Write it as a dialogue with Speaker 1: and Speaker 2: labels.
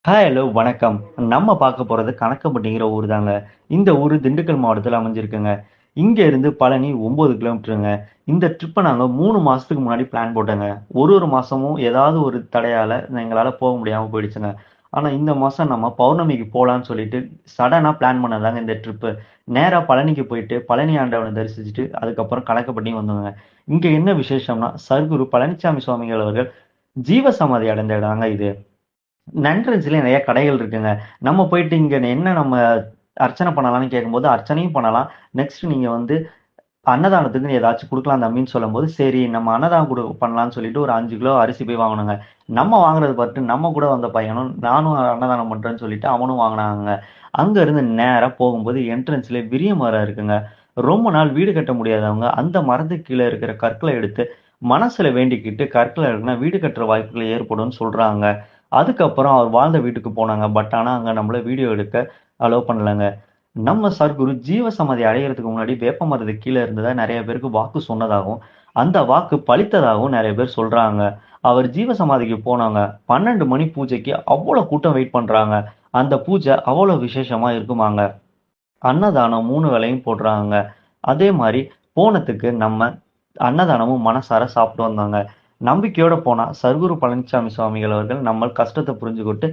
Speaker 1: Hello வணக்கம். நம்ம பார்க்க போறது கணக்கம்பட்டிங்கிற ஊர் தாங்க. இந்த ஊரு திண்டுக்கல் மாவட்டத்துல அமைஞ்சிருக்குங்க. இங்க இருந்து பழனி 9 கிலோமீட்டருங்க. இந்த ட்ரிப்ப நாங்க 3 மாசத்துக்கு முன்னாடி பிளான் போட்டோங்க. ஒரு மாசமும் ஏதாவது ஒரு தடையால எங்களால போக முடியாம போயிடுச்சுங்க. ஆனா இந்த மாசம் நம்ம பௌர்ணமிக்கு போலான்னு சொல்லிட்டு சடனா பிளான் பண்ணதாங்க இந்த ட்ரிப்பு. நேரா பழனிக்கு போயிட்டு பழனி ஆண்டவன தரிசிச்சுட்டு அதுக்கப்புறம் கணக்கம்பட்டி வந்தோங்க. இங்க என்ன விசேஷம்னா, சர்க்குரு பழனிச்சாமி சுவாமிகள் அவர்கள் ஜீவசமாதி அடைந்த இடம்ங்க இது. நன்றிசில நெறைய கடைகள் இருக்குங்க. நம்ம போயிட்டு இங்க என்ன நம்ம அர்ச்சனை பண்ணலாம்ன்னு கேட்கும்போது, அர்ச்சனையும் பண்ணலாம். நெக்ஸ்ட் நீங்க வந்து அன்னதானத்துக்கு ஏதாச்சும் குடுக்கலாம் தம்பின்னு சொல்லும்போது, சரி நம்ம அன்னதானம் பண்ணலான்னு சொல்லிட்டு ஒரு 5 கிலோ அரிசி போய் வாங்குனோங்க. நம்ம வாங்குறத பார்த்துட்டு நம்ம கூட வந்த பையனும், நானும் அன்னதானம் பண்றேன்னு சொல்லிட்டு அவனும் வாங்குனாங்கங்க. அங்க இருந்து நேரா போகும்போது என்ட்ரன்ஸ்ல விரிய மரம் இருக்குங்க. ரொம்ப நாள் வீடு கட்ட முடியாதவங்க, அந்த மரத்துக்கு கீழ இருக்கிற கற்கள எடுத்து மனசுல வேண்டிக்கிட்டு கற்கள எடுக்குனா வீடு கட்டுற வாய்ப்புகள் ஏற்படும்னு சொல்றாங்க. அதுக்கப்புறம் அவர் வாழ்ந்த வீட்டுக்கு போனாங்க. பட் ஆனா அங்க நம்மள வீடியோ எடுக்க அலோவ் பண்ணலங்க. நம்ம சர்க்குரு ஜீவசமாதி அடையறதுக்கு முன்னாடி வேப்ப மரத்துக்கு கீழ இருந்ததா நெறைய பேருக்கு வாக்கு சொன்னதாகவும், அந்த வாக்கு பலித்ததாகவும் நெறைய பேர் சொல்றாங்க. அவர் ஜீவசமாதிக்கு போனாங்க. 12 மணி பூஜைக்கு அவ்வளோ கூட்டம் வெயிட் பண்றாங்க. அந்த பூஜை அவ்வளோ விசேஷமா இருக்குமாங்க. அன்னதானம் 3 வேளையும் போடுறாங்க. அதே மாரி போனதுக்கு நம்ம அன்னதானமும் மனசார சாப்பிட்டு வந்தோங்க. நம்பிக்கையோட போனா சர்க்குரு பழனிச்சாமி சுவாமிகள் அவர்கள் நம்ம கஷ்டத்த புரிஞ்சுகிட்டு